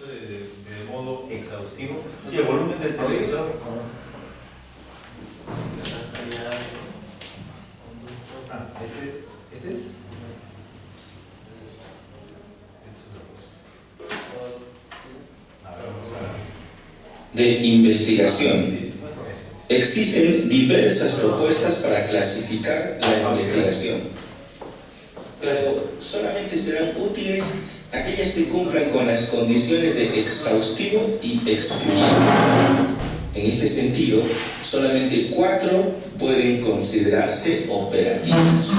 de modo exhaustivo. Sí, el volumen del televisor. ¿Este es? De investigación. Existen diversas propuestas para clasificar la investigación, pero solamente serán útiles aquellas que cumplan con las condiciones de exhaustivo y excluyente. En este sentido, solamente 4 pueden considerarse operativas.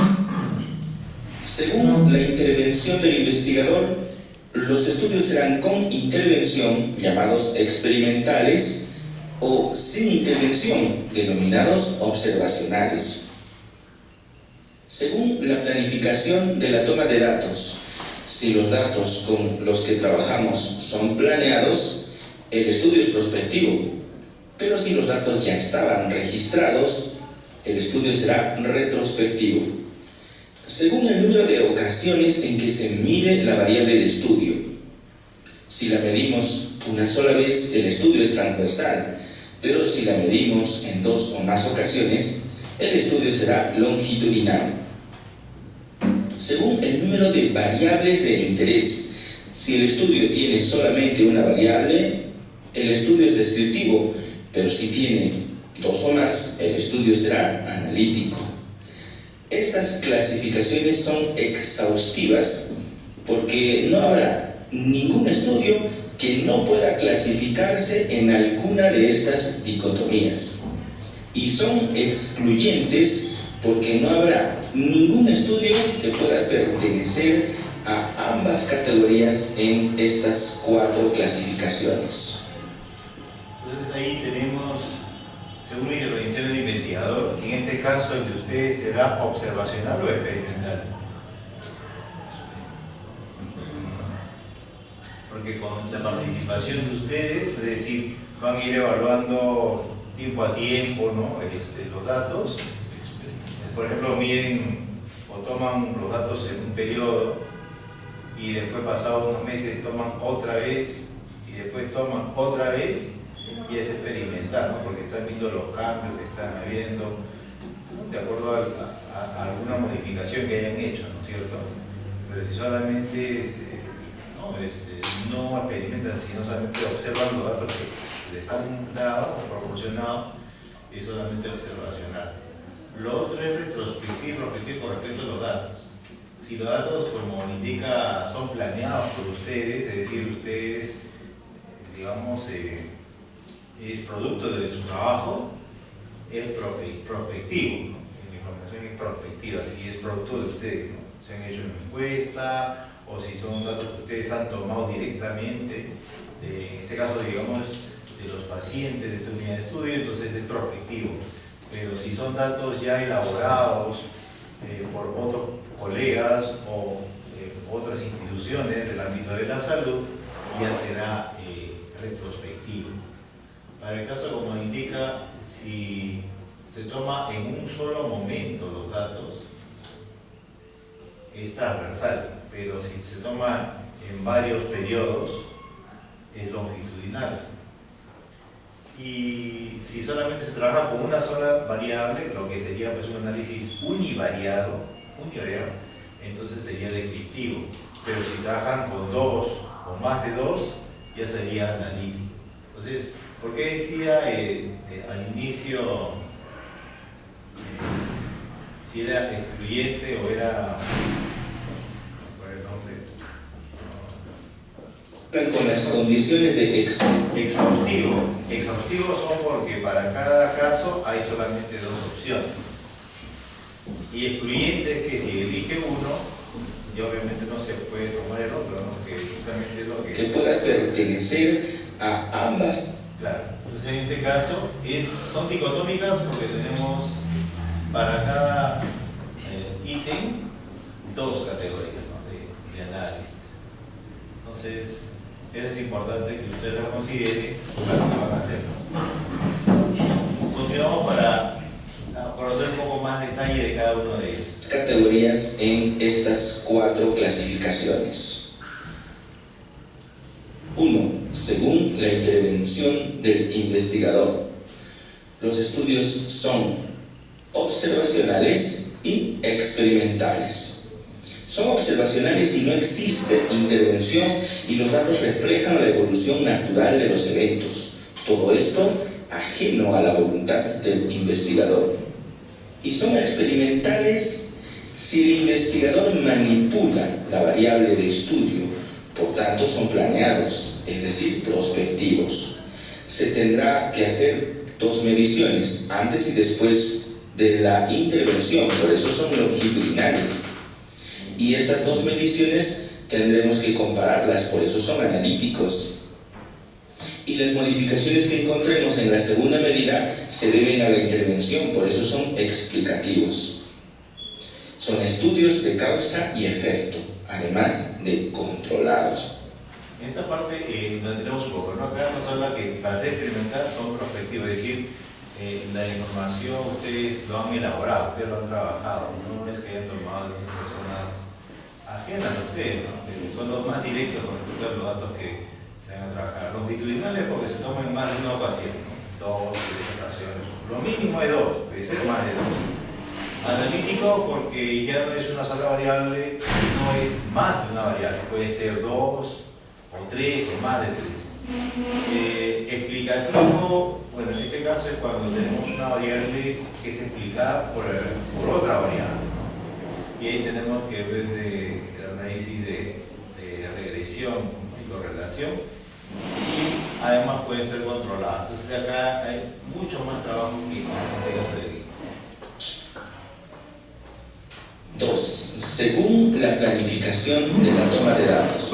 Según la intervención del investigador, los estudios serán con intervención, llamados experimentales, o sin intervención, denominados observacionales. Según la planificación de la toma de datos, si los datos con los que trabajamos son planeados, el estudio es prospectivo, pero si los datos ya estaban registrados, el estudio será retrospectivo. Según el número de ocasiones en que se mide la variable de estudio, si la medimos una sola vez, el estudio es transversal, pero si la medimos en 2 o más ocasiones, el estudio será longitudinal. Según el número de variables de interés, si el estudio tiene solamente una variable, el estudio es descriptivo, pero si tiene 2 o más, el estudio será analítico. Estas clasificaciones son exhaustivas porque no habrá ningún estudio que no pueda clasificarse en alguna de estas dicotomías. Y son excluyentes porque no habrá ningún estudio que pueda pertenecer a ambas categorías en estas 4 clasificaciones. Entonces ahí tenemos, según la intervención del investigador, que en este caso el de ustedes será observacional o experimental. Porque con la participación de ustedes, es decir, van a ir evaluando tiempo a tiempo, ¿no? Los datos. Por ejemplo, miden o toman los datos en un periodo y después, pasados unos meses, toman otra vez y después toman otra vez, y es experimental, ¿no? Porque están viendo los cambios que están habiendo de acuerdo a alguna modificación que hayan hecho, ¿no es cierto? Pero si solamente no experimentan, sino solamente observan los datos que les han dado o proporcionado, es solamente observacional. Lo otro es retrospectivo con respecto a los datos. Si los datos, como indica, son planeados por ustedes, es decir, ustedes, digamos, es producto de su trabajo, es prospectivo, ¿no? La información es prospectiva, si es producto de ustedes, ¿no? Se han hecho una encuesta, o si son datos que ustedes han tomado directamente, en este caso, digamos, de los pacientes de esta unidad de estudio, entonces es prospectivo. Pero si son datos ya elaborados por otros colegas o otras instituciones del ámbito de la salud, ya será retrospectivo. Para el caso, como indica, si se toma en un solo momento los datos, es transversal, pero si se toma en varios periodos, es longitudinal. Y si solamente se trabaja con una sola variable, lo que sería pues un análisis univariado, entonces sería descriptivo. Pero si trabajan con 2 o más de 2, ya sería analítico. Entonces, ¿por qué decía al inicio si era excluyente o era... con las condiciones de exhaustivo. Exhaustivos son porque para cada caso hay solamente 2 opciones. Y excluyente es que si elige uno, y obviamente no se puede tomar el otro, ¿no? Que justamente es lo que pueda pertenecer a ambas. Claro. Entonces en este caso son dicotómicas porque tenemos para cada ítem 2 categorías, ¿no? de análisis. Entonces es importante que usted lo considere para lo que van a hacer. Continuamos para conocer un poco más detalle de cada uno de ellos. Categorías en estas 4 clasificaciones. 1. Según la intervención del investigador. Los estudios son observacionales y experimentales. Son observacionales si no existe intervención y los datos reflejan la evolución natural de los eventos. Todo esto ajeno a la voluntad del investigador. Y son experimentales si el investigador manipula la variable de estudio, por tanto son planeados, es decir, prospectivos. Se tendrá que hacer 2 mediciones, antes y después de la intervención, por eso son longitudinales. Y estas 2 mediciones tendremos que compararlas, por eso son analíticos. Y las modificaciones que encontremos en la segunda medida se deben a la intervención, por eso son explicativos. Son estudios de causa y efecto, además de controlados. En esta parte nos tenemos un poco, ¿no? Acá nos habla que para ser experimental son prospectivos, es decir, la información ustedes lo han elaborado, ustedes lo han trabajado, no es que hayan tomado de personas ajenas a ustedes, ¿no? Son los más directos con respecto a los datos que se van a trabajar. Longitudinales porque se toman en más de una ocasión, ¿no? 2 o 3 ocasiones. Lo mínimo es 2, puede ser más de 2. Analítico porque ya no es una sola variable, no es más de una variable, puede ser 2 o 3 o más de 3. Explicativo, bueno, en este caso es cuando tenemos una variable que es explicada por otra variable, ¿no? Y ahí tenemos que ver el análisis de regresión y correlación, y además pueden ser controladas. Entonces acá hay mucho más trabajo que en este caso de aquí. 2. Según la planificación de la toma de datos.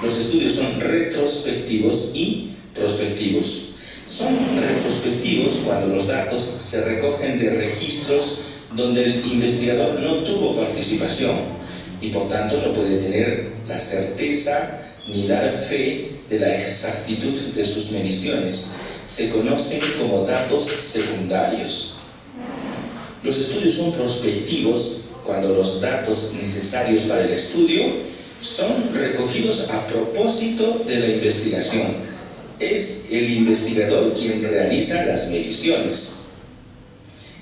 Los estudios son retrospectivos y prospectivos. Son retrospectivos cuando los datos se recogen de registros donde el investigador no tuvo participación y por tanto no puede tener la certeza ni dar fe de la exactitud de sus mediciones. Se conocen como datos secundarios. Los estudios son prospectivos cuando los datos necesarios para el estudio son recogidos a propósito de la investigación. Es el investigador quien realiza las mediciones.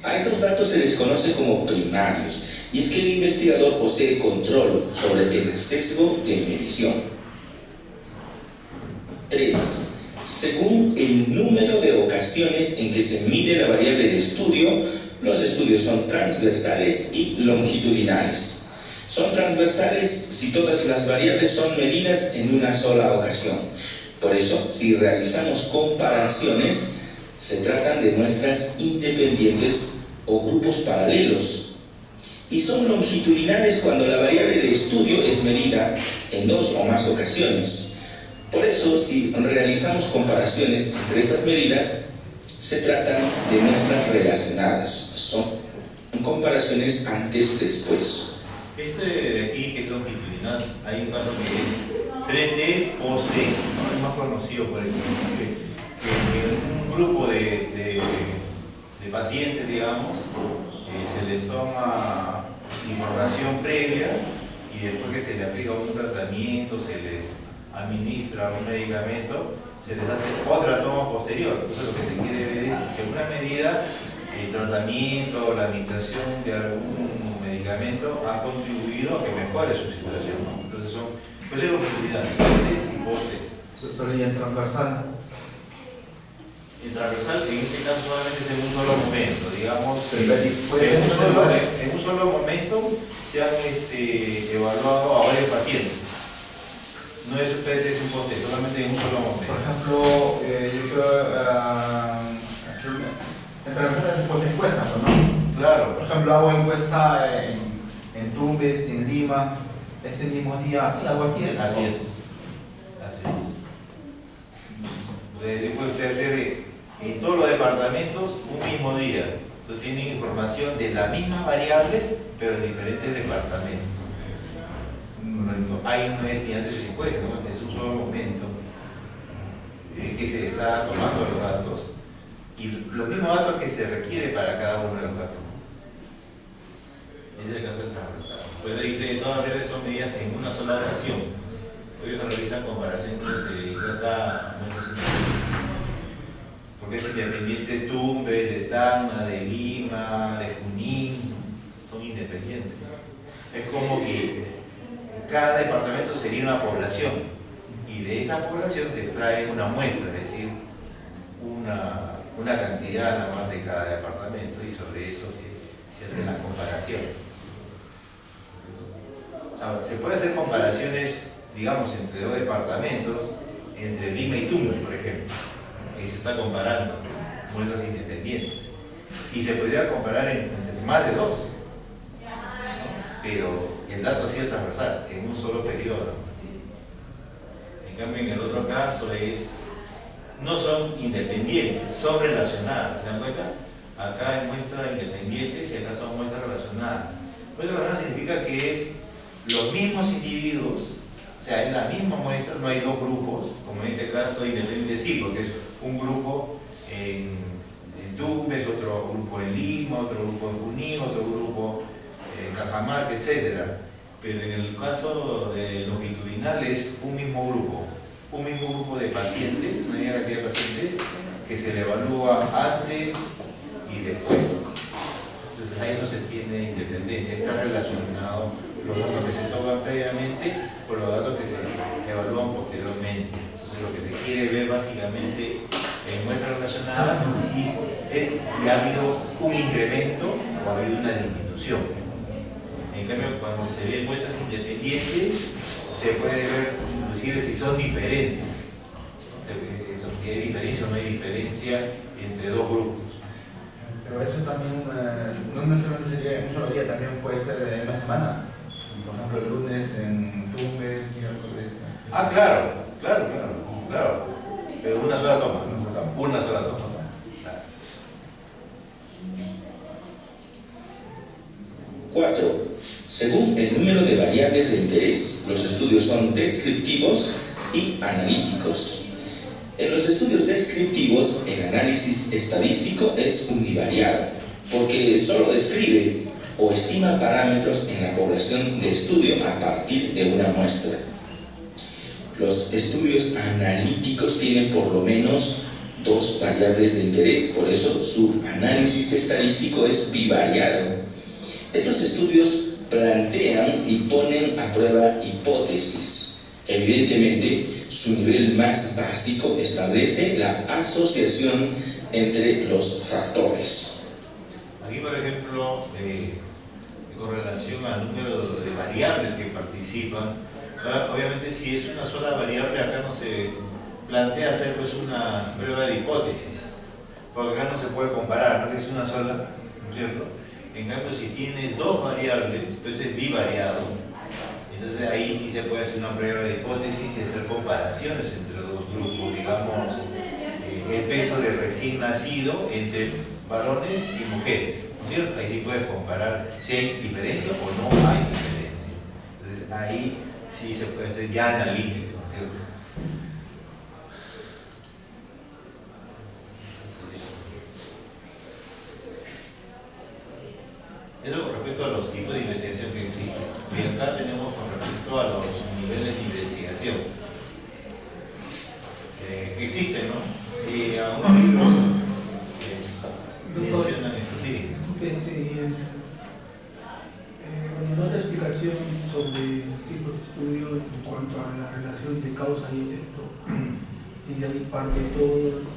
A estos datos se les conoce como primarios, y es que el investigador posee control sobre el sesgo de medición. 3. Según el número de ocasiones en que se mide la variable de estudio, los estudios son transversales y longitudinales. Son transversales si todas las variables son medidas en una sola ocasión. Por eso, si realizamos comparaciones, se tratan de muestras independientes o grupos paralelos. Y son longitudinales cuando la variable de estudio es medida en 2 o más ocasiones. Por eso, si realizamos comparaciones entre estas medidas, se tratan de muestras relacionadas. Son comparaciones antes-después. Este de aquí, que es longitudinal, hay un caso que es pre-test, post-test, ¿no? Es más conocido por eso, que un grupo de pacientes, digamos, se les toma información previa y después que se le aplica un tratamiento, se les administra un medicamento, se les hace otra toma posterior. Entonces lo que se quiere ver es si en una medida el tratamiento o la administración de algún medicamento ha contribuido a que mejore su situación, ¿no? Entonces pues es longitudinal, test y post-test. Pero ¿y el transversal? El transversal en este caso solamente es en un solo momento, digamos, en un solo momento se han evaluado a varios pacientes. No es un test, es un post-test, solamente en un solo momento. Por ejemplo, yo quiero el transversal es por encuesta, ¿no? Claro. Por ejemplo, hago encuesta en Tumbes, en Lima, ese mismo día, así, algo así es. Así es. Así es. Entonces, puede usted hacer en todos los departamentos un mismo día. Entonces tienen información de las mismas variables, pero en diferentes departamentos. Ahí no es ni antes ni después, ¿no? Es un solo momento que se está tomando los datos y los mismos datos que se requiere para cada uno de los datos. Ese es el caso del transversal. Pues le dice que todas las variables son medidas en una sola ocasión. Ellos realizan comparaciones de cada muestras independientes. Porque es independiente Tumbes, de Tacna, de Lima, de Junín, son independientes. Es como que cada departamento sería una población y de esa población se extrae una muestra, es decir, una cantidad nada más de cada departamento y sobre eso se hacen las comparaciones. Ahora, se puede hacer comparaciones, digamos, entre dos departamentos, entre Lima y Tumbes, por ejemplo. Ahí se está comparando muestras independientes. Y se podría comparar entre más de dos, ¿no? Pero el dato ha sido transversal, en un solo periodo. En cambio, en el otro caso no son independientes, son relacionadas. ¿Se dan cuenta? Acá hay muestras independientes y acá son muestras relacionadas. Muestras relacionadas significa que es los mismos individuos, o sea, es la misma muestra, no hay dos grupos, como en este caso independiente sí, porque es un grupo en Tumbes, otro grupo en Lima, otro grupo en Junín, otro grupo en Cajamarca, etc. Pero en el caso de longitudinal es un mismo grupo de pacientes, una misma cantidad de pacientes que se le evalúa antes y después. Entonces ahí no se tiene independencia, está relacionado los datos que se toman previamente con los datos que se evalúan posteriormente. Entonces lo que se quiere ver básicamente en muestras relacionadas es si ha habido un incremento o ha habido una disminución. En cambio, cuando se ven muestras independientes, se puede ver inclusive si son diferentes. Si hay diferencia o no hay diferencia entre dos grupos. Pero eso también no necesariamente sería en un solo día, también puede ser en una semana. Por ejemplo, el lunes en Tumbes, miércoles. Ah, claro. Pero una sola toma. Una sola toma. Claro. 4. Según el número de variables de interés, los estudios son descriptivos y analíticos. En los estudios descriptivos, el análisis estadístico es univariado, porque solo describe o estima parámetros en la población de estudio a partir de una muestra. Los estudios analíticos tienen por lo menos dos variables de interés, por eso su análisis estadístico es bivariado. Estos estudios plantean y ponen a prueba hipótesis. Evidentemente, su nivel más básico establece la asociación entre los factores. Aquí, por ejemplo, con relación al número de variables que participan, obviamente si es una sola variable, acá no se plantea hacer pues una prueba de hipótesis, porque acá no se puede comparar, porque es una sola, ¿no es cierto? En cambio, si tienes dos variables, pues es bivariado. Entonces ahí sí se puede hacer una prueba de hipótesis y hacer comparaciones entre dos grupos, digamos, el peso del recién nacido entre varones y mujeres, ¿no es cierto? Ahí sí puedes comparar si hay diferencia o no hay diferencia. Entonces ahí sí se puede hacer ya analítico, ¿no es cierto? Eso con respecto a los tipos de investigación que existen. Y acá tenemos con respecto a los niveles de investigación que existen, ¿no? Y algunos libros mencionan esto, sí. Bueno, en otra explicación sobre tipos de estudio en cuanto a la relación de causa y efecto, y de ahí parte toda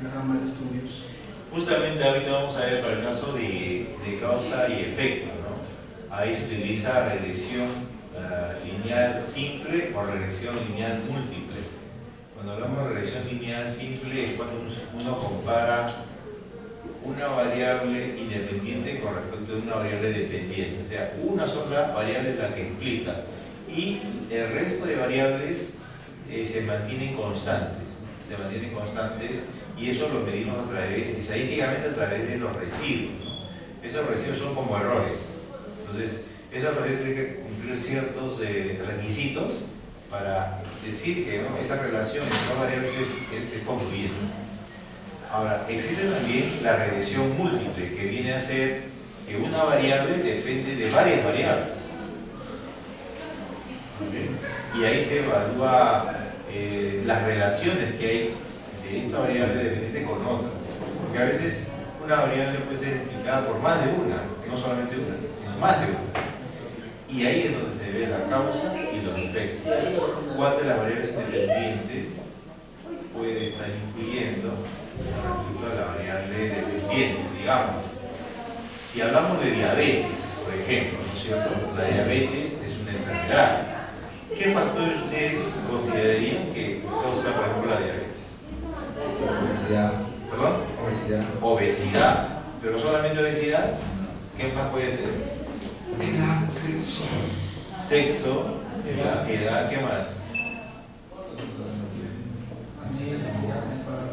la gama de estudios. Justamente ahorita vamos a ver para el caso de causa y efecto, ¿no? Ahí se utiliza regresión lineal simple o regresión lineal múltiple. Cuando hablamos de regresión lineal simple es cuando uno compara una variable independiente con respecto a una variable dependiente. O sea, una sola variable es la que explica y el resto de variables se mantienen constantes. Y eso lo medimos a través, estadísticamente a través de los residuos, ¿no? Esos residuos son como errores. Entonces, esos residuos tienen que cumplir ciertos requisitos para decir que, ¿no?, esa relación entre dos variables es concluyente. Ahora, existe también la regresión múltiple, que viene a ser que una variable depende de varias variables. ¿Sí? Y ahí se evalúa las relaciones que hay de esta variable dependiente con otras. Porque a veces una variable puede ser explicada por más de una, no solamente una, sino más de una. Y ahí es donde se ve la causa y los efectos. ¿Cuál de las variables independientes puede estar influyendo respecto a la variable dependiente? Digamos, si hablamos de diabetes, por ejemplo, ¿no es cierto? La diabetes es una enfermedad. ¿Qué factores ustedes considerarían que causa, por ejemplo, la diabetes? Obesidad. ¿Perdón? Obesidad. Obesidad. ¿Pero solamente obesidad? ¿Qué más puede ser? Edad, sexo. Sexo, edad, ¿qué más?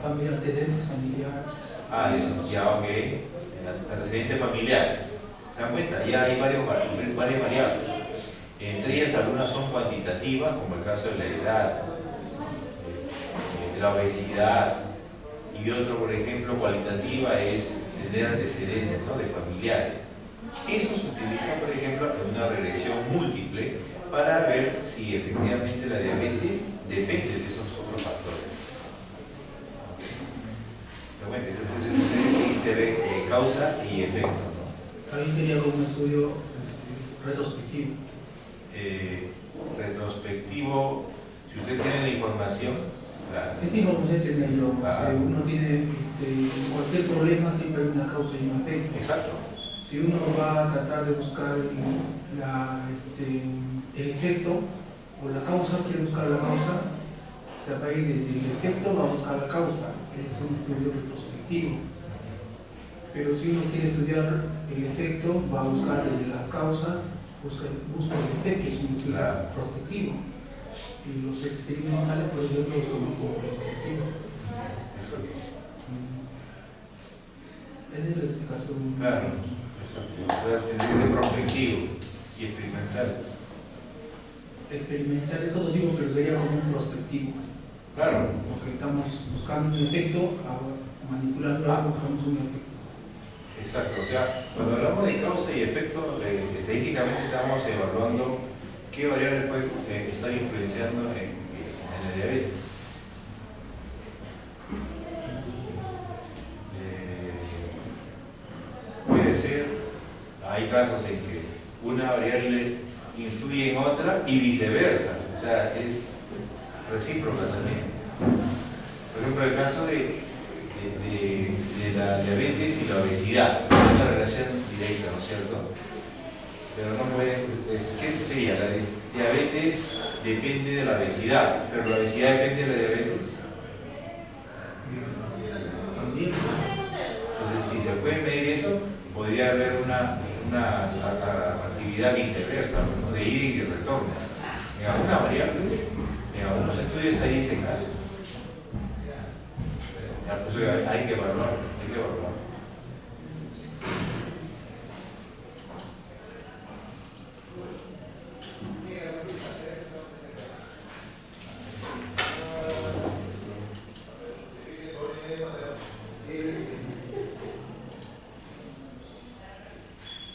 Familia, antecedentes familiares. Ah, ya, ok. Antecedentes familiares. ¿Se dan cuenta? Ya hay varias variables. Entre ellas algunas son cuantitativas, como el caso de la edad, la obesidad, y otro, por ejemplo, cualitativa es tener antecedentes, ¿no?, de familiares. Eso se utiliza, por ejemplo, en una regresión múltiple para ver si efectivamente la diabetes depende de esos otros factores. Ahí se ve causa y efecto, ¿no? Ahí sería como un estudio retrospectivo. Retrospectivo, si usted tiene la información, claro. Esta información tiene yo. Uno tiene cualquier problema, siempre hay una causa y un efecto. Exacto. Si uno va a tratar de buscar el efecto o la causa, quiere buscar la causa, o sea, va a ir desde el efecto, va a buscar la causa, que es un estudio retrospectivo. Pero si uno quiere estudiar el efecto, va a buscar desde las causas, busca el efecto, es un estudio prospectivo. Y los experimentales, por ejemplo, son como prospectivo. Esa es la explicación. Claro, exacto. O sea, tener prospectivo y experimental. Experimental es otro tipo, pero sería como un prospectivo. Claro. Porque estamos buscando un efecto, a manipularlo, buscamos un efecto. Exacto, o sea, cuando hablamos de causa y efecto, estadísticamente estamos evaluando qué variables pueden estar influenciando en la diabetes. Puede ser, hay casos en que una variable influye en otra y viceversa, o sea, es recíproca también. Por ejemplo, el caso de la diabetes y la obesidad, una relación directa, ¿no es cierto? Pero no puede, ¿qué sería? La diabetes depende de la obesidad, pero la obesidad depende de la diabetes. También. Entonces, si se puede medir eso, podría haber una actividad viceversa, ¿no?, de ida y de retorno. En algunas variables, en algunos estudios ahí se hace. Eso hay que evaluar, hay que evaluar.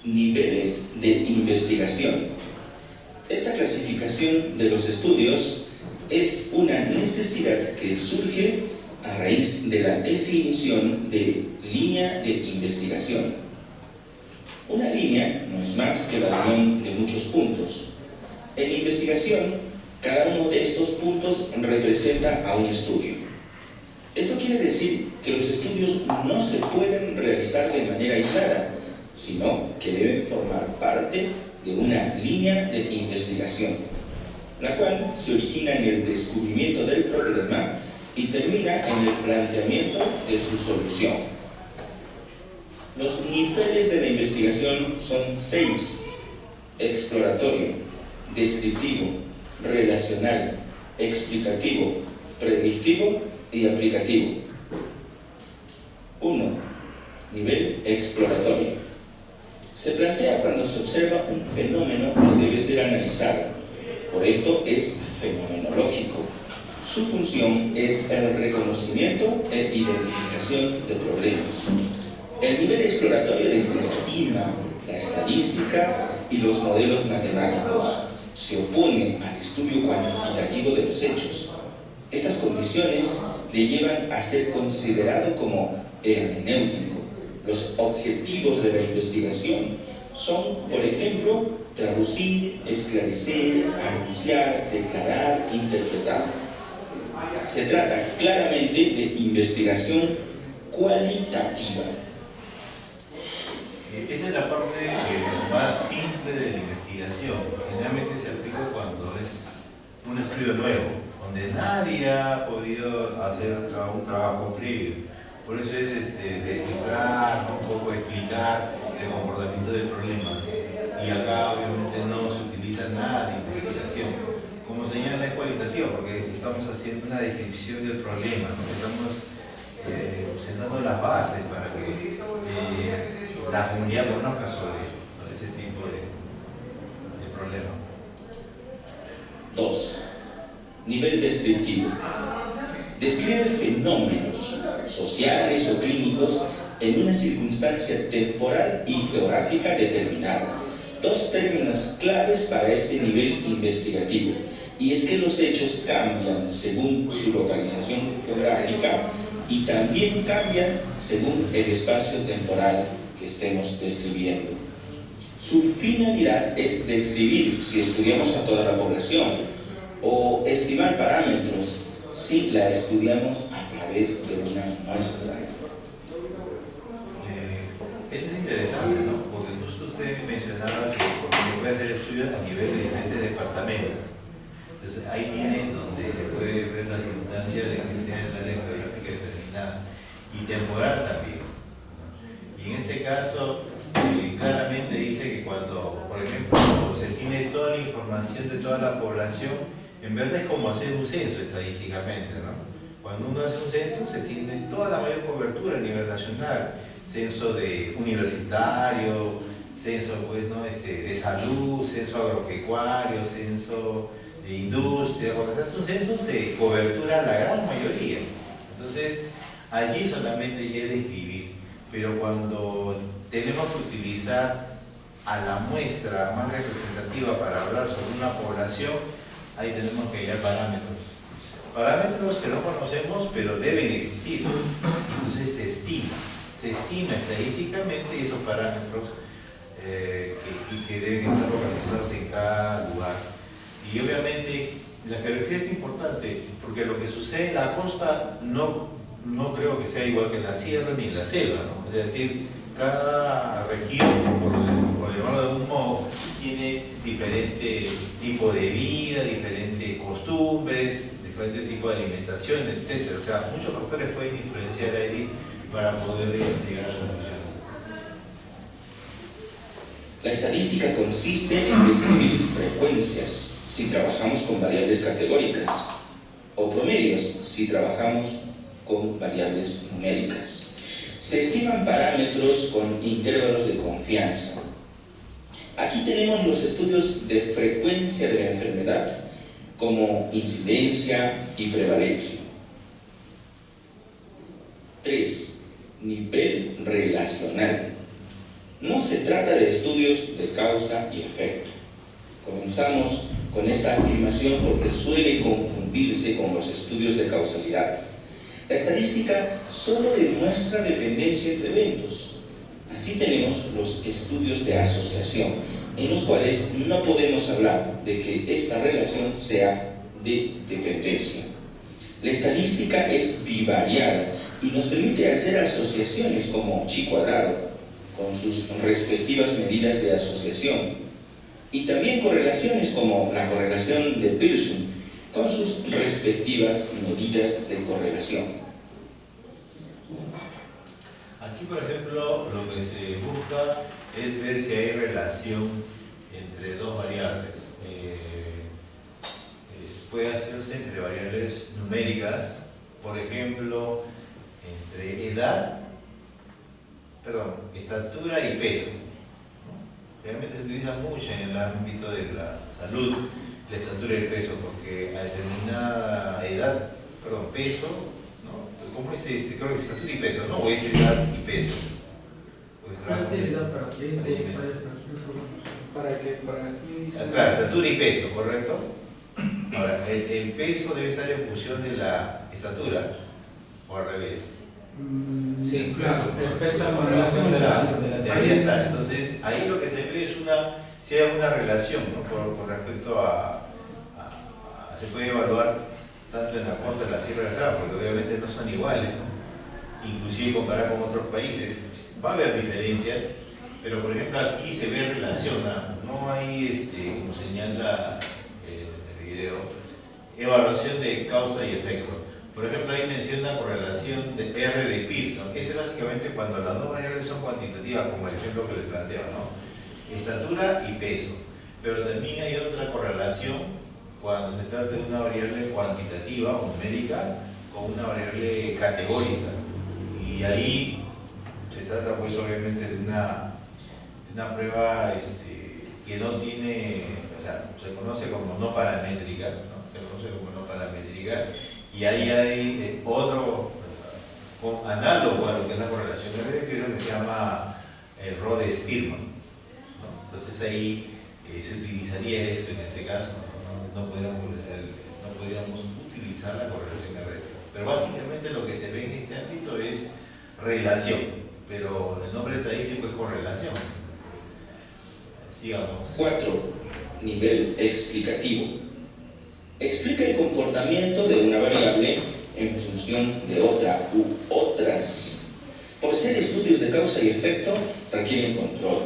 Niveles de investigación. Esta clasificación de los estudios es una necesidad que surge a raíz de la definición de línea de investigación. Una línea no es más que la unión de muchos puntos. En investigación, cada uno de estos puntos representa a un estudio. Esto quiere decir que los estudios no se pueden realizar de manera aislada, sino que deben formar parte de una línea de investigación, la cual se origina en el descubrimiento del problema y termina en el planteamiento de su solución. Los niveles de la investigación son 6: exploratorio, descriptivo, relacional, explicativo, predictivo y aplicativo. 1. Nivel exploratorio. Se plantea cuando se observa un fenómeno que debe ser analizado. Por esto es fenomenológico. Su función es el reconocimiento e identificación de problemas. El nivel exploratorio desestima la estadística y los modelos matemáticos se opone al estudio cuantitativo de los hechos. Estas condiciones le llevan a ser considerado como hermenéutico. Los objetivos de la investigación son, por ejemplo, traducir, esclarecer, anunciar, declarar, interpretar. Se trata claramente de investigación cualitativa. Esa es la parte más simple de la investigación. Generalmente se aplica cuando es un estudio nuevo, donde nadie ha podido hacer un trabajo previo. Por eso es descifrar, un poco explicar el comportamiento del problema. Y acá obviamente no se utiliza nada de investigación. Como señala, es cualitativo, porque estamos haciendo una descripción del problema, ¿no? Estamos sentando las bases para que la comunidad conozca sobre ese tipo de problema. 2. Nivel descriptivo. Describe fenómenos sociales o clínicos en una circunstancia temporal y geográfica determinada. Dos términos claves para este nivel investigativo, y es que los hechos cambian según su localización geográfica y también cambian según el espacio temporal que estemos describiendo. Su finalidad es describir si estudiamos a toda la población o estimar parámetros si la estudiamos a través de una muestra. Esto es interesante, ¿no? Porque justo usted mencionaba que se puede hacer estudios a nivel de diferentes departamentos. Entonces ahí viene donde se puede ver la circunstancia de que sea en la área geográfica determinada y temporal también. Y en este caso claramente dice que cuando, por ejemplo, se tiene toda la información de toda la población, en verdad es como hacer un censo estadísticamente, ¿no? Cuando uno hace un censo se tiene toda la mayor cobertura a nivel nacional, censo de universitario, censo pues, ¿no? de salud, censo agropecuario, censo de industria. Cuando se hace un censo se cobertura la gran mayoría. Entonces allí solamente ya es describir, pero cuando tenemos que utilizar a la muestra más representativa para hablar sobre una población, ahí tenemos que hallar parámetros. Parámetros que no conocemos, pero deben existir. Entonces se estima estadísticamente esos parámetros que deben estar localizados en cada lugar. Y obviamente la geografía es importante, porque lo que sucede en la costa no creo que sea igual que en la sierra ni en la selva, ¿no? Es decir, cada región, por llamarlo de algún modo, tiene diferente tipo de vida, diferentes costumbres, diferente tipo de alimentación, etc. O sea, muchos factores pueden influenciar ahí para poder llegar a conclusiones. La estadística consiste en describir frecuencias si trabajamos con variables categóricas o promedios si trabajamos con variables numéricas. Se estiman parámetros con intervalos de confianza. Aquí tenemos los estudios de frecuencia de la enfermedad como incidencia y prevalencia. 3. Nivel relacional. No se trata de estudios de causa y efecto. Comenzamos con esta afirmación porque suele confundirse con los estudios de causalidad. La estadística solo demuestra dependencia entre eventos. Así tenemos los estudios de asociación, en los cuales no podemos hablar de que esta relación sea de dependencia. La estadística es bivariada y nos permite hacer asociaciones como chi cuadrado, con sus respectivas medidas de asociación, y también correlaciones como la correlación de Pearson, con sus respectivas medidas de correlación. Aquí, por ejemplo, lo que se busca es ver si hay relación entre dos variables. Puede hacerse entre variables numéricas, por ejemplo, entre estatura y peso, ¿no? Realmente se utiliza mucho en el ámbito de la salud, la estatura y el peso, porque a determinada edad, peso, ¿no? ¿Cómo es creo que es estatura y peso, ¿no? O es edad y peso. ¿Cuál es la edad para peso? para que para Claro, estatura y peso, ¿correcto? Ahora, el peso debe estar en función de la estatura, o al revés. Sí, claro, el peso en relación de la Debería estar. Entonces, ahí lo que se ve es si hay una relación, ¿no? Con respecto se puede evaluar tanto en la corta, en la sierra y la sala, porque obviamente no son iguales, ¿no? Inclusive comparar con otros países, va a haber diferencias, pero por ejemplo aquí se ve relación, no hay, como señala el video, evaluación de causa y efecto. Por ejemplo, ahí menciona correlación de R de Pearson. Ese es básicamente cuando las dos variables son cuantitativas, como el ejemplo que les planteo, ¿no? Estatura y peso. Pero también hay otra correlación cuando se trata de una variable cuantitativa o numérica con una variable categórica. Y ahí se trata pues obviamente de una prueba que no tiene, o sea, se conoce como no paramétrica, ¿no? Se conoce como no paramétrica. Y ahí hay otro análogo a lo que es la correlación de Pearson que se llama el Rode-Spearman, ¿no? Entonces ahí se utilizaría eso en este caso, no podríamos utilizar la correlación de Pearson. Pero básicamente lo que se ve en este ámbito es relación, pero el nombre estadístico es correlación. Sigamos. 4. Nivel explicativo. Explica el comportamiento de una variable en función de otra u otras. Por ser estudios de causa y efecto, requieren control.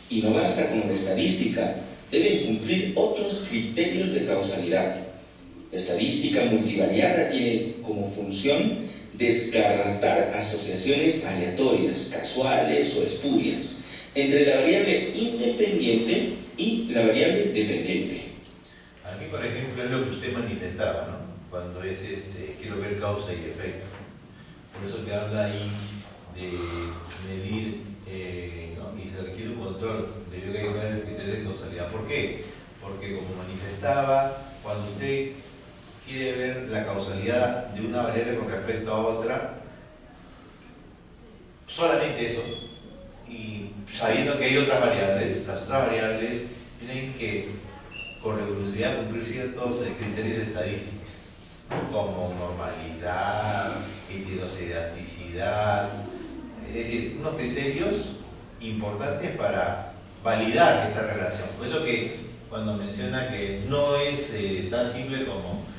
Y no basta con la estadística, deben cumplir otros criterios de causalidad. La estadística multivariada tiene como función descartar asociaciones aleatorias, casuales o espurias entre la variable independiente y la variable dependiente. Aquí, por ejemplo, es lo que usted manifestaba, ¿no? Cuando es quiero ver causa y efecto. Por eso que habla ahí de medir, ¿no? Y se requiere un control, debió que llevar el criterio de causalidad. ¿Por qué? Porque como manifestaba, cuando usted quiere ver la causalidad de una variable con respecto a otra, solamente eso, y sabiendo que hay otras variables, las otras variables tienen que con rigurosidad cumplir ciertos criterios estadísticos, como normalidad, heteroscedasticidad, es decir, unos criterios importantes para validar esta relación. Por eso que cuando menciona que no es tan simple como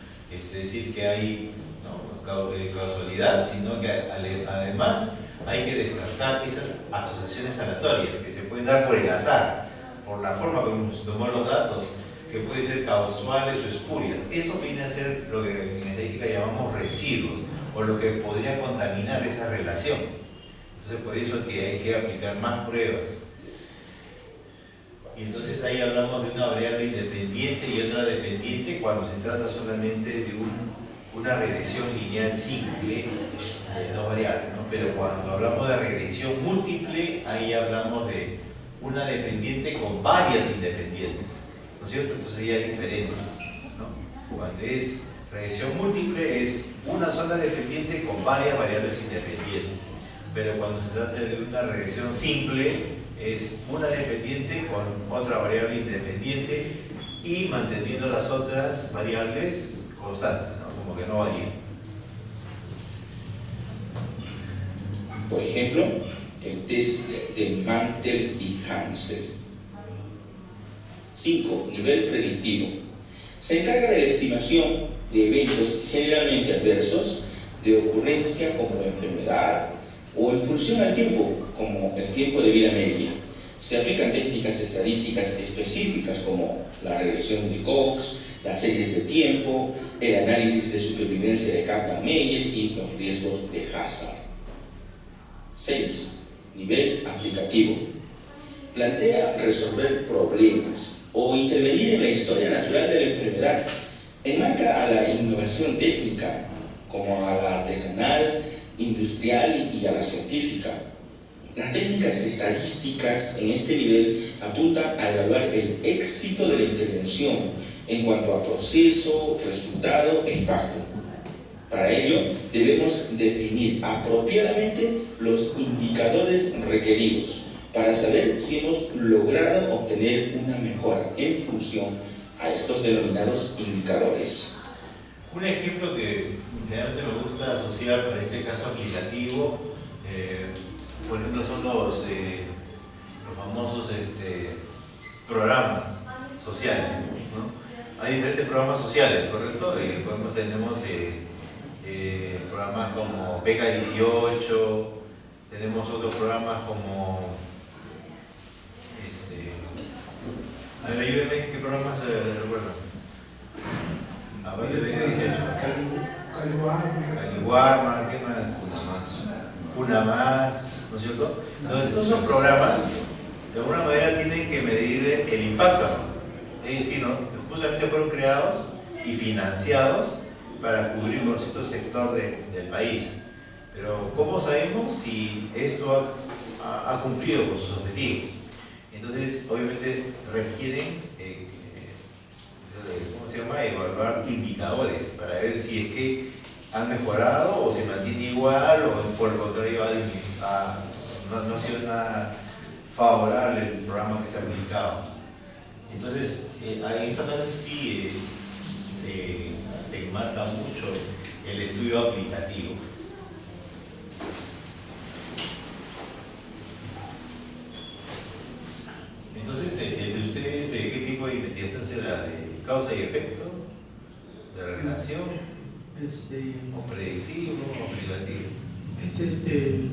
decir que hay, ¿no?, causalidad, sino que además hay que descartar esas asociaciones aleatorias que se pueden dar por el azar, por la forma como se tomó los datos, que pueden ser causales o espurias. Eso viene a ser lo que en estadística llamamos residuos, o lo que podría contaminar esa relación. Entonces por eso es que hay que aplicar más pruebas. Y entonces ahí hablamos de una variable independiente y otra dependiente cuando se trata solamente de una regresión lineal simple de dos variables, ¿no? Pero cuando hablamos de regresión múltiple, ahí hablamos de una dependiente con varias independientes, ¿no es cierto? Entonces ya es diferente, ¿no? Cuando es regresión múltiple es una sola dependiente con varias variables independientes, pero cuando se trata de una regresión simple es una dependiente con otra variable independiente y manteniendo las otras variables constantes, ¿no? Como que no varían. Por ejemplo, el test de Mantel y Hansel. 5. Nivel predictivo. Se encarga de la estimación de eventos generalmente adversos de ocurrencia como la enfermedad o en función al tiempo, como el tiempo de vida media. Se aplican técnicas estadísticas específicas como la regresión de Cox, las series de tiempo, el análisis de supervivencia de Kaplan-Meier y los riesgos de Hazard. 6. Nivel aplicativo. Plantea resolver problemas o intervenir en la historia natural de la enfermedad. Enmarca a la innovación técnica, como a la artesanal, industrial y a la científica. Las técnicas estadísticas en este nivel apuntan a evaluar el éxito de la intervención en cuanto a proceso, resultado e impacto. Para ello, debemos definir apropiadamente los indicadores requeridos, para saber si hemos logrado obtener una mejora en función a estos denominados indicadores. Un ejemplo que generalmente me gusta asociar para este caso aplicativo, por ejemplo, son los famosos programas sociales, ¿no? Hay diferentes programas sociales, ¿correcto? Por ejemplo, tenemos programas como Beca 18, tenemos otros programas como a ver, ayúdenme, ¿qué programas recuerdan? Aparte de Beca 18. Caliwarma, ¿qué más? Una más, ¿no es cierto? Entonces, todos esos programas, de alguna manera, tienen que medir el impacto. Es decir, ¿no? Justamente fueron creados y financiados para cubrir un cierto sector del país. Pero, ¿cómo sabemos si esto ha cumplido con sus objetivos? Entonces, obviamente, requieren, ¿cómo se llama? Evaluar indicadores para ver si es que han mejorado o se mantiene igual o por el contrario no ha sido nada favorable el programa que se ha aplicado. Entonces, en esta parte sí se mata mucho el estudio aplicativo. Entonces, el de ustedes, ¿qué tipo de investigación será? ¿De causa y efecto? ¿De relación? ¿O predictivo o aplicativo? Es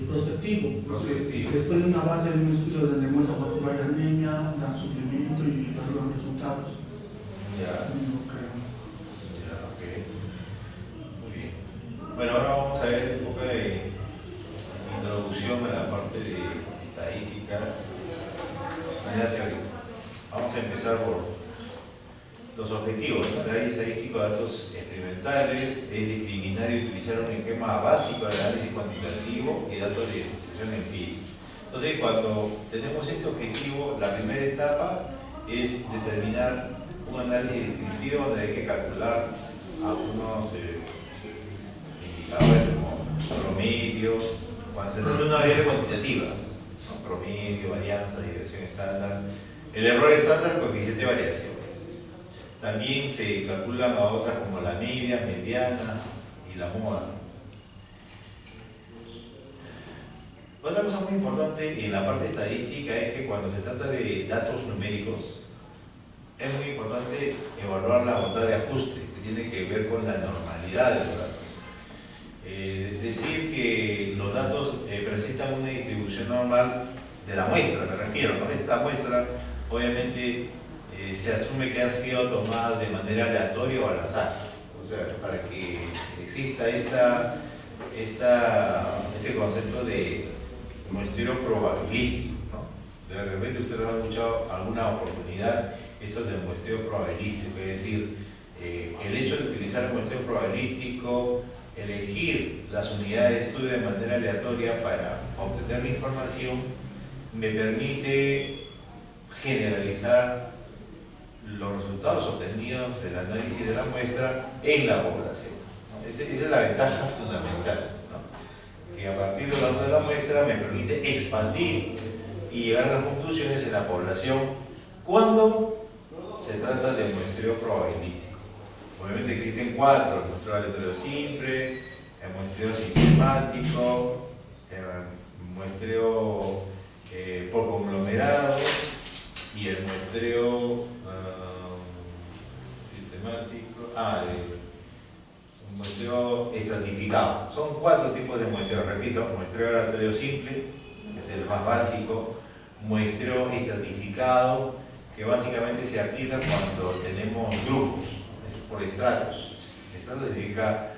prospectivo. Prospectivo. Después de una base de un estudio donde muestra cuánto va la anemia, da suplemento y los resultados. Ya. No creo. Ya, ok. Muy bien. Bueno, ahora vamos a ver un poco de introducción a la parte de estadística, manera teórica. Vamos a empezar por los objetivos, ¿no? La estadística de datos experimentales es discriminar y utilizar un esquema básico de análisis cuantitativo y datos de identificación empírica. Entonces, cuando tenemos este objetivo, la primera etapa es determinar un análisis descriptivo donde hay que calcular algunos indicadores como promedio, cuando se trata de una variable cuantitativa, ¿no? Promedio, varianza, desviación estándar, el error estándar, coeficiente de variación. También se calculan a otras como la media, mediana y la moda. Otra cosa muy importante en la parte estadística es que cuando se trata de datos numéricos, es muy importante evaluar la bondad de ajuste, que tiene que ver con la normalidad de los datos. Es decir, que los datos presentan una distribución normal de la muestra, me refiero, ¿no? Esta muestra, obviamente, se asume que han sido tomadas de manera aleatoria o al azar. O sea, para que exista este concepto de muestreo probabilístico, ¿no? De repente ustedes han escuchado alguna oportunidad esto del muestreo probabilístico, es decir, el hecho de utilizar el muestreo probabilístico, elegir las unidades de estudio de manera aleatoria para obtener la información, me permite generalizar los resultados obtenidos del análisis de la muestra en la población, ¿no? Esa es la ventaja fundamental, ¿no? Que a partir de los datos de la muestra me permite expandir y llegar a las conclusiones en la población cuando se trata de muestreo probabilístico. Obviamente existen cuatro: el muestreo aleatorio simple, el muestreo sistemático, el muestreo por conglomerado y el muestreo sistemático, un muestreo estratificado. Son cuatro tipos de muestreo, repito: muestreo aleatorio simple, que es el más básico; muestreo estratificado, que básicamente se aplica cuando tenemos grupos, es por estratos. Estrato significa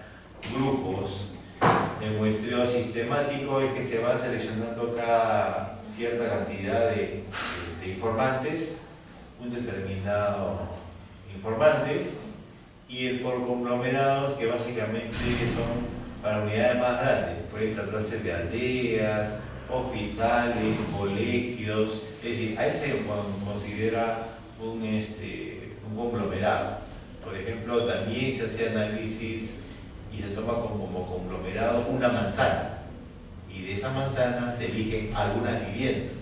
grupos. El muestreo sistemático es que se va seleccionando cada cierta cantidad de informantes, un determinado informante, y el por conglomerados, que básicamente son para unidades más grandes, pueden tratarse de aldeas, hospitales, colegios, es decir, a eso se considera un conglomerado. Por ejemplo, también se hace análisis y se toma como conglomerado una manzana, y de esa manzana se eligen algunas viviendas.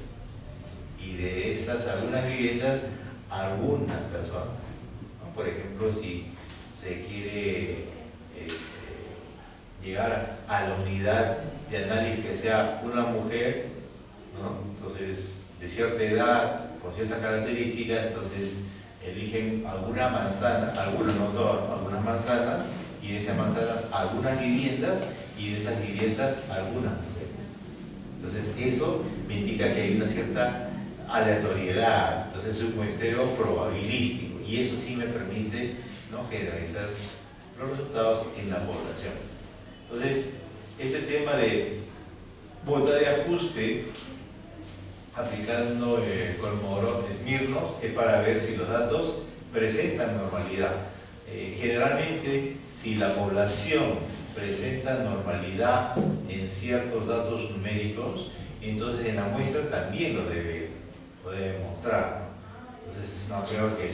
esas algunas viviendas a algunas personas, ¿no? Por ejemplo, si se quiere llegar a la unidad de análisis que sea una mujer, ¿no? Entonces, de cierta edad, con ciertas características, entonces eligen alguna manzana, algunas, no todas, ¿no? Algunas manzanas, y de esas manzanas algunas viviendas, y de esas viviendas algunas mujeres. Entonces, eso me indica que hay una cierta aleatoriedad, entonces es un muestreo probabilístico, y eso sí me permite, ¿no?, generalizar los resultados en la población. Entonces, este tema de bota de ajuste aplicando Kolmogorov-Smirnov es para ver si los datos presentan normalidad. Generalmente, si la población presenta normalidad en ciertos datos numéricos, entonces en la muestra también lo debe mostrar, ¿no? Entonces es una prueba que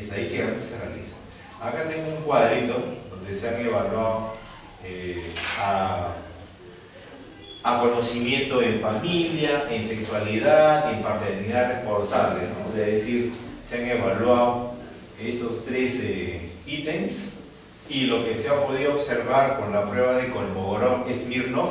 estadísticamente se realiza. Acá tengo un cuadrito donde se han evaluado a conocimiento en familia, en sexualidad, en paternidad responsable, ¿no? Es decir, se han evaluado estos tres ítems, y lo que se ha podido observar con la prueba de Kolmogorov-Smirnov,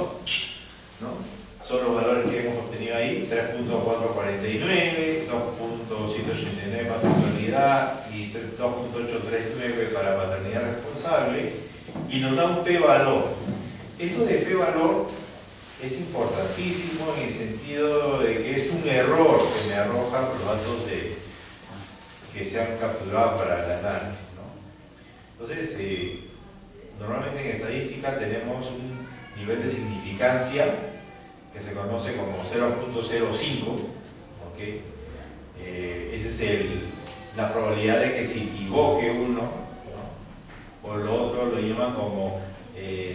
¿no?, son los valores que hemos obtenido ahí: 3.449, 2.189 para sexualidad y 2.839 para paternidad responsable, y nos da un p-valor. Esto de p-valor es importantísimo en el sentido de que es un error que me arroja los datos que se han capturado para el análisis, ¿no? Entonces, normalmente en estadística tenemos un nivel de significancia que se conoce como 0.05, ¿ok? Esa es la probabilidad de que se equivoque uno, ¿no? O lo otro lo llaman como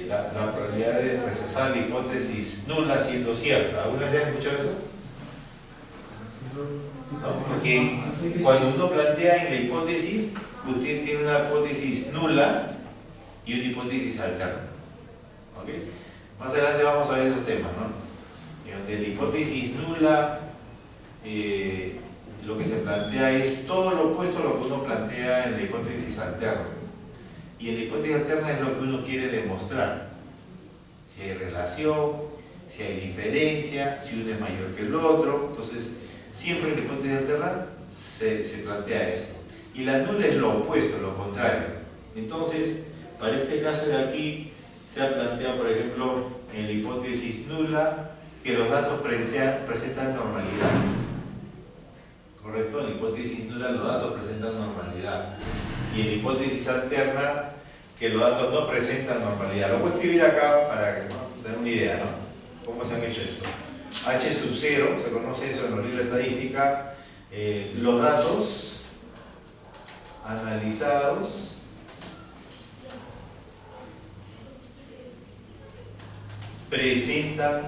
la probabilidad de rechazar la hipótesis nula siendo cierta. ¿Alguna vez han escuchado eso? ¿No? Porque cuando uno plantea en la hipótesis, usted tiene una hipótesis nula y una hipótesis alterna. ¿Ok? Más adelante vamos a ver esos temas, ¿no? De la hipótesis nula, lo que se plantea es todo lo opuesto a lo que uno plantea en la hipótesis alterna. Y en la hipótesis alterna es lo que uno quiere demostrar. Si hay relación, si hay diferencia, si uno es mayor que el otro. Entonces, siempre en la hipótesis alterna se plantea eso. Y la nula es lo opuesto, lo contrario. Entonces, para este caso de aquí, se ha planteado, por ejemplo, en la hipótesis nula, que los datos presentan normalidad. ¿Correcto? En la hipótesis nula los datos presentan normalidad. Y en la hipótesis alterna, que los datos no presentan normalidad. Lo voy a escribir acá para que, ¿no?, tengan una idea, ¿no?, cómo se han hecho esto. H sub 0, se conoce eso en los libros de estadística, los datos analizados presentan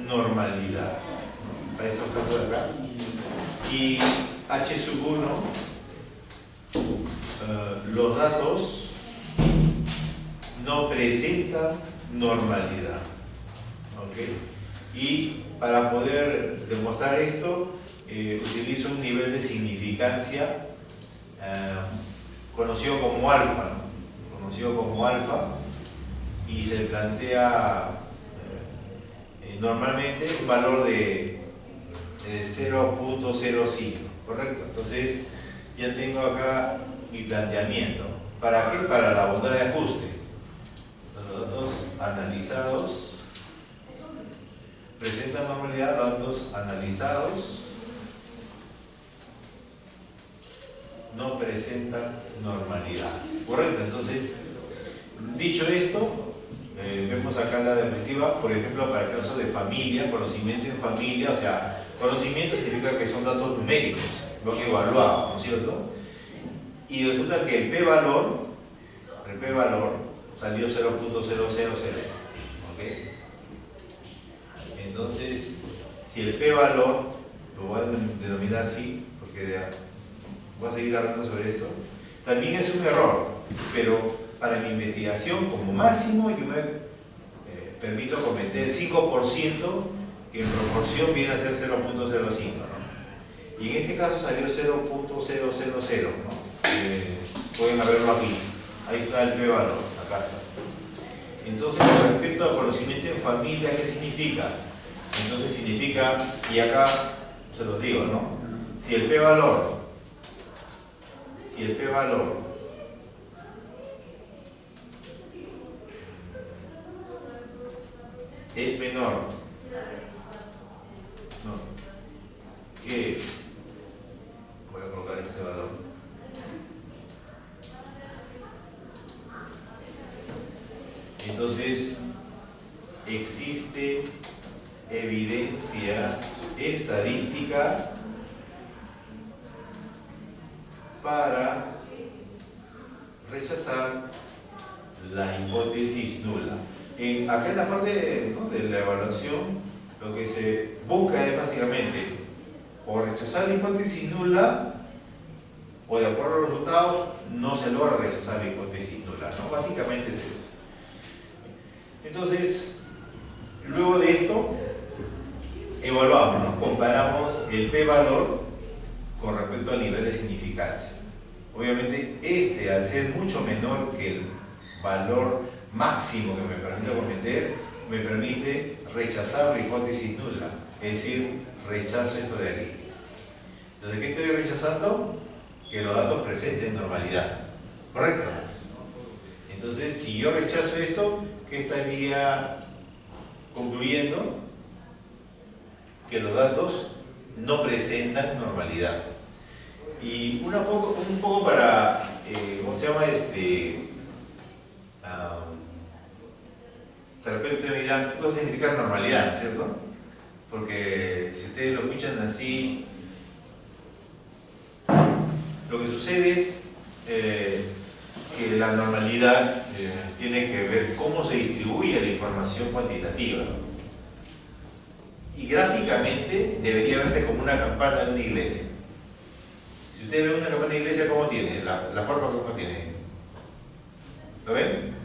normalidad, ¿no? Para esos casos de acá. Y H sub 1, los datos no presentan normalidad. ¿Ok? Y para poder demostrar esto, utilizo un nivel de significancia conocido como alfa, ¿no? Conocido como alfa, y se plantea normalmente un valor de 0.05, ¿correcto? Entonces ya tengo acá mi planteamiento. ¿Para qué? Para la bondad de ajuste. Los datos analizados presentan normalidad, los datos analizados no presentan normalidad, ¿correcto? Entonces, dicho esto, vemos acá la diapositiva, por ejemplo, para el caso de familia, conocimiento en familia, o sea, conocimiento significa que son datos numéricos, lo que evaluado, ¿no es cierto? Y resulta que el p-valor salió 0.000, ¿ok? Entonces, si el p-valor, lo voy a denominar así, porque voy a seguir hablando sobre esto, también es un error, pero para mi investigación, como máximo, yo me permito cometer 5%, que en proporción viene a ser 0.05, ¿no? Y en este caso salió 0.000, ¿no? Pueden verlo aquí. Ahí está el p-valor, acá está. Entonces, con respecto al conocimiento en familia, ¿qué significa? Entonces significa, y acá se los digo, ¿no? Si el p-valor es menor, no, que, voy a colocar este valor, entonces existe evidencia estadística para rechazar la hipótesis nula. Acá en la parte, ¿no?, de la evaluación, lo que se busca es básicamente o rechazar la hipótesis nula, o de acuerdo a los resultados no se logra rechazar la hipótesis nula, ¿no? Básicamente es eso. Entonces, luego de esto, evaluamos, ¿no? Comparamos el p-valor con respecto al nivel de significancia. Obviamente al ser mucho menor que el valor máximo que me permite cometer, me permite rechazar la hipótesis nula, es decir, rechazo esto de aquí. Entonces, ¿qué estoy rechazando? Que los datos presenten normalidad, ¿correcto? Entonces, si yo rechazo esto, ¿qué estaría concluyendo? Que los datos no presentan normalidad. Y un poco para, ¿cómo se llama? De repente me dirán, ¿qué cosa significa normalidad? ¿Cierto? Porque si ustedes lo escuchan así, lo que sucede es que la normalidad tiene que ver cómo se distribuye la información cuantitativa. Y gráficamente debería verse como una campana de una iglesia. Si ustedes ven una campana de iglesia, ¿cómo tiene? La forma como tiene. ¿Lo ven?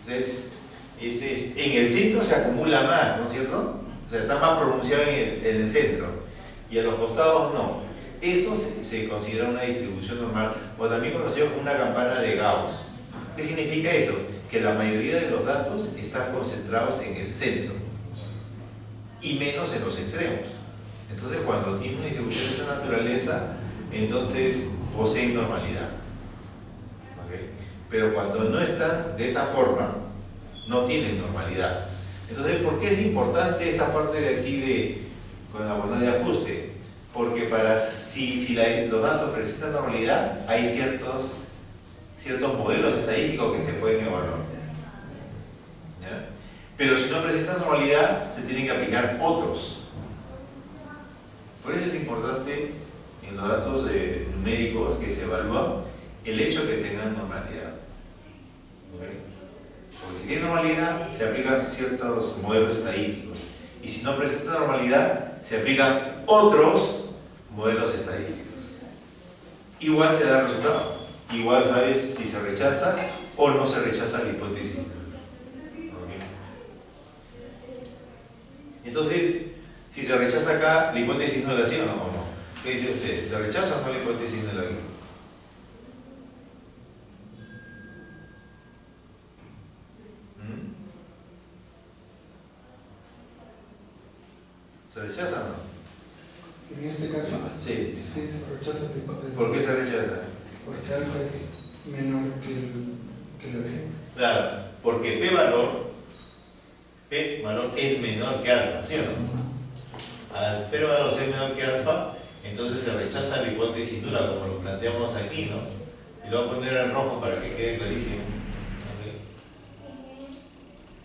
Entonces, en el centro se acumula más, ¿no es cierto? O sea, está más pronunciado en el centro. Y a los costados no. Eso se considera una distribución normal, o también conocido como una campana de Gauss. ¿Qué significa eso? Que la mayoría de los datos están concentrados en el centro y menos en los extremos. Entonces, cuando tiene una distribución de esa naturaleza, entonces poseen normalidad. ¿Okay? Pero cuando no están de esa forma, no tienen normalidad. Entonces, ¿por qué es importante esta parte de aquí con la bondad de ajuste? Porque si los datos presentan normalidad, hay ciertos modelos estadísticos que se pueden evaluar. ¿Ya? Pero si no presentan normalidad, se tienen que aplicar otros. Por eso es importante en los datos numéricos que se evalúan el hecho de que tengan normalidad. ¿Okay? Porque si tienen normalidad, se aplican ciertos modelos estadísticos. Y si no presentan normalidad, se aplican otros modelos estadísticos. Igual te da resultado. Igual sabes si se rechaza o no se rechaza la hipótesis. ¿Okay? Entonces, si se rechaza acá, la hipótesis no la hacía o no. ¿Qué dicen ustedes? ¿Se rechaza o no la hipótesis no la hacía? ¿Se rechaza o no? En este caso, Sí. sí, se rechaza la hipótesis. ¿Por qué se rechaza? Porque alfa es menor que la B. Claro, porque p-valor es menor que alfa, ¿sí o no? Al p-valor ser menor que alfa, entonces se rechaza la hipótesis nula, como lo planteamos aquí, ¿no? Y lo voy a poner en rojo para que quede clarísimo. ¿Okay?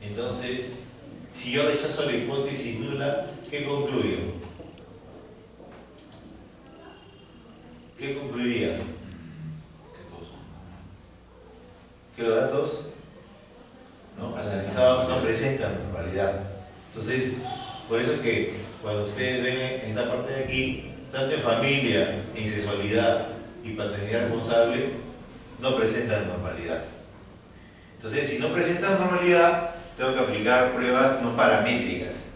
Entonces, si yo rechazo la hipótesis nula, ¿qué concluyo? ¿Qué concluiría? Que los datos, ¿no?, analizados no presentan normalidad. Entonces, por eso es que cuando ustedes ven esta parte de aquí, tanto en familia, en sexualidad y paternidad responsable, no presentan normalidad. Entonces, si no presentan normalidad, tengo que aplicar pruebas no paramétricas,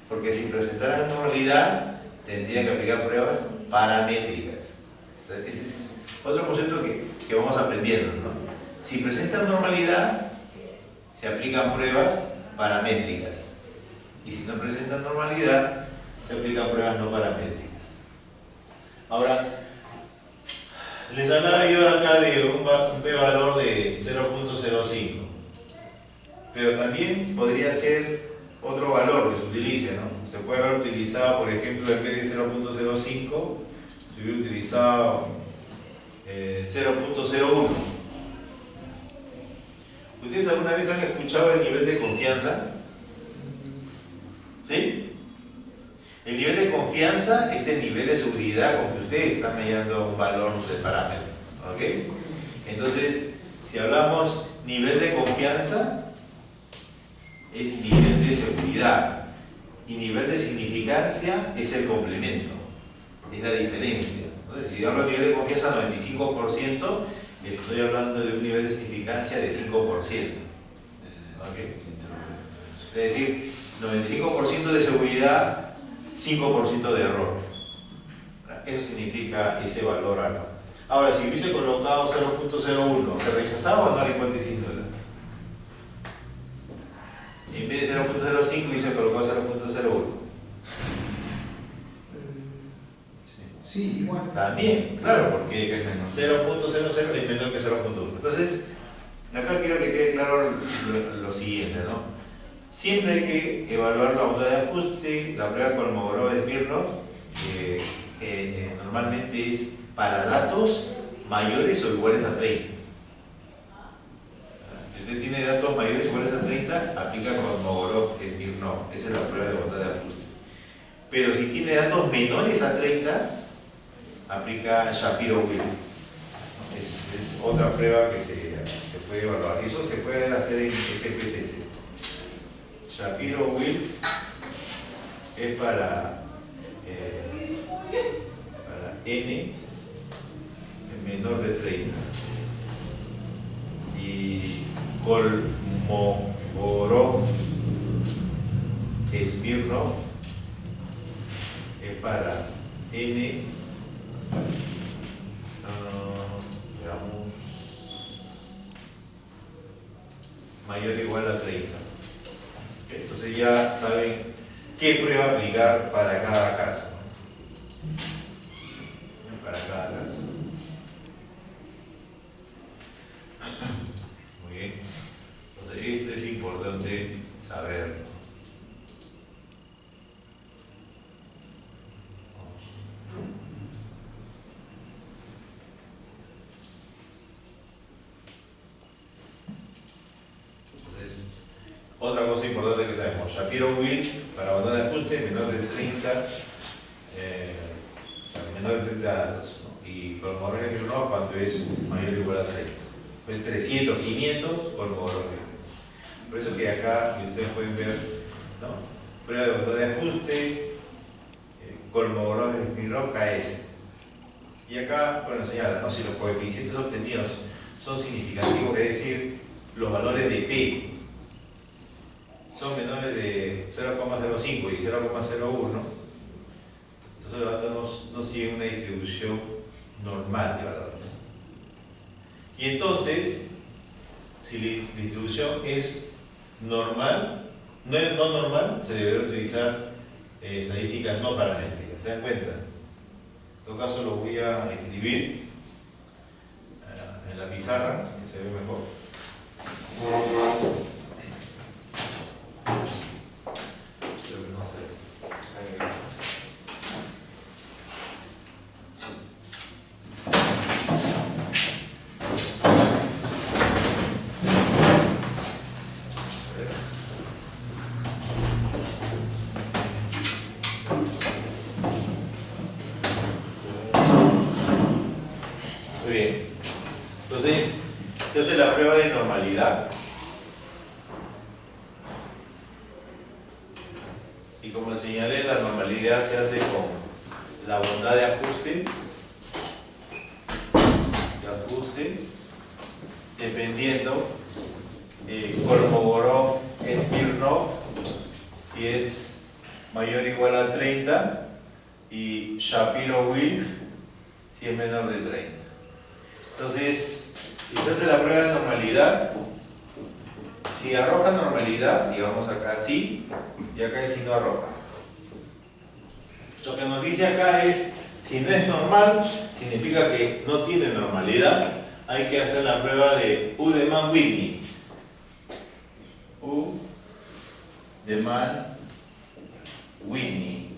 porque si presentaran normalidad, tendría que aplicar pruebas paramétricas. O sea, ese es otro concepto que vamos aprendiendo, ¿no? Si presentan normalidad, se aplican pruebas paramétricas. Y si no presentan normalidad, se aplican pruebas no paramétricas. Ahora, les hablaba yo acá de un p-valor de 0.05, pero también podría ser otro valor que se utilice, ¿no? Se puede haber utilizado, por ejemplo, en vez de 0.05, se hubiera utilizado 0.01. ¿Ustedes alguna vez han escuchado el nivel de confianza? ¿Sí? El nivel de confianza es el nivel de seguridad con que ustedes están hallando un valor de parámetro. ¿Ok? Entonces, si hablamos nivel de confianza, es nivel de seguridad. Y nivel de significancia es el complemento. Es la diferencia. Entonces, si hablo de nivel de confianza 95%, estoy hablando de un nivel de significancia de 5%. ¿Ok? Es decir, 95% de seguridad, 5% de error. Eso significa ese valor acá. Ahora, si hubiese colocado 0.01, ¿se rechazaba o no la hipótesis nula? En vez de 0.05 hubiese colocado 0.01. Sí, igual. También, claro, porque 0.00 es menor que 0.1. Entonces, acá quiero que quede claro lo siguiente, ¿no? Siempre hay que evaluar la bondad de ajuste, la prueba Kolmogorov-Smirnov, normalmente es para datos mayores o iguales a 30. Si usted tiene datos mayores o iguales a 30, aplica Kolmogorov-Smirnov, esa es la prueba de bondad de ajuste. Pero si tiene datos menores a 30, aplica Shapiro-Wilk. Es otra prueba que se puede evaluar. Y eso se puede hacer en SPSS. Shapiro-Wilk es para n menor de 30 y Kolmogorov-Smirnov es para n digamos mayor o igual a 30. Entonces ya saben qué prueba aplicar para cada caso. Para cada caso. Muy bien. Entonces esto es importante saber. Otra cosa importante que sabemos, Shapiro-Wilk para bondad de ajuste menor de 30, menor de 30 datos, ¿no? Y Kolmogorov-Smirnov cuando es mayor o igual a 30. Pues 300, 500, Kolmogorov-Smirnov. Por eso que acá ustedes pueden ver, ¿no? Prueba de bondad de ajuste, Kolmogorov-Smirnov KS. Y acá, bueno, señala, ¿no? Si los coeficientes obtenidos son significativos, es decir, los valores de P son menores de 0,05 y 0,01, entonces los datos no siguen una distribución normal de valores. Y entonces, si la distribución es normal, no normal, se deberá utilizar estadísticas no paramétricas. ¿Se dan cuenta? En todo caso lo voy a escribir en la pizarra, que se ve mejor. Muy bien. Entonces, se hace la prueba de normalidad. Y como les señalé, la normalidad se hace con la bondad de ajuste, dependiendo Kolmogorov-Smirnov, si es mayor o igual a 30, y Shapiro-Wilk si es menor de 30. Entonces, si se hace la prueba de normalidad, si arroja normalidad, digamos acá sí, y acá es si no arroja. Lo que nos dice acá es, si no es normal, significa que no tiene normalidad, hay que hacer la prueba de Udemann-Whitney. Udemann-Whitney.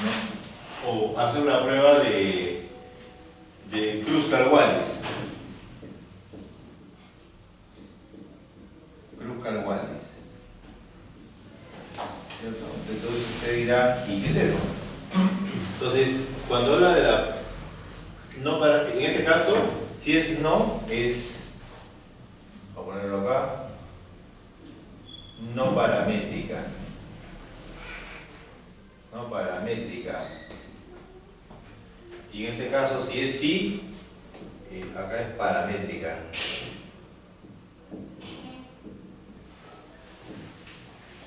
¿No? O hacer la prueba de Kruskal-Wallis. Kruskal-Wallis. Entonces usted dirá, ¿y qué es eso? Entonces, cuando habla de la no para, en este caso, si es no, es, voy a ponerlo acá, no paramétrica. No paramétrica. Y en este caso, si es sí, acá es paramétrica.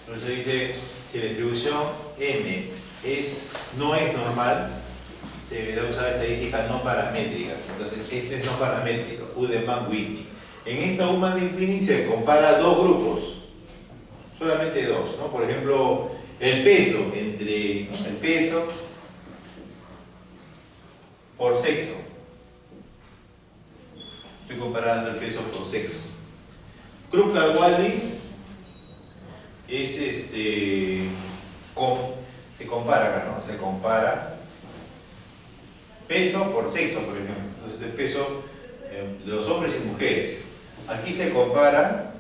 Por eso dice, si la distribución M no es normal, se deberá usar estadísticas no paramétricas. Entonces, esto es no paramétrico, Udemann-Whitney. En esta Udemann-Whitney se compara dos grupos, solamente dos, ¿no? Por ejemplo, el peso, el peso por sexo. Estoy comparando el peso por sexo. Kruskal-Wallis es se compara acá, ¿no? Se compara peso por sexo, por ejemplo. Entonces el peso de los hombres y mujeres. Aquí se compara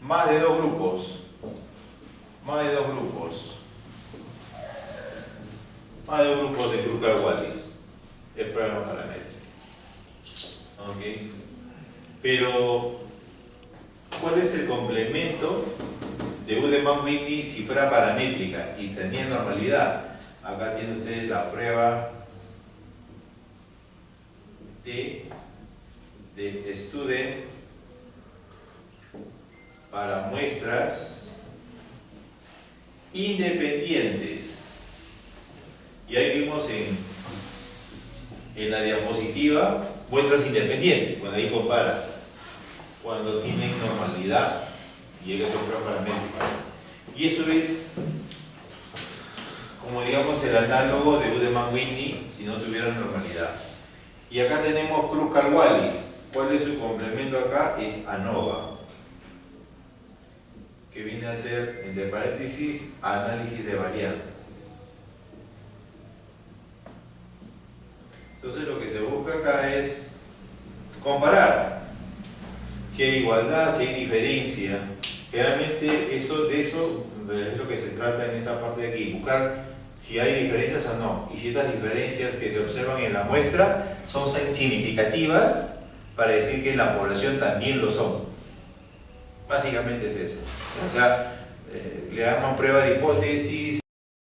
más de dos grupos. Más de dos grupos. Más de dos grupos de Kruskal-Wallis. El programa paramétrico. ¿Ok? Pero, ¿cuál es el complemento de Udemann-Whitney si fuera paramétrica y tenía normalidad? Acá tiene ustedes la prueba de Student para muestras independientes. Y ahí vimos en la diapositiva muestras independientes, cuando ahí comparas cuando tienen normalidad y llegas a pruebas paramétricas. Y eso es como digamos el análogo de Udemann-Whitney si no tuvieran normalidad. Y acá tenemos Kruskal-Wallis. ¿Cuál es su complemento acá? Es ANOVA, que viene a ser, entre paréntesis, análisis de varianza. Entonces lo que se busca acá es comparar si hay igualdad, si hay diferencia. Realmente de eso es lo que se trata en esta parte de aquí, buscar si hay diferencias o no, y si estas diferencias que se observan en la muestra son significativas para decir que en la población también lo son. Básicamente es eso. O sea, le llaman prueba de hipótesis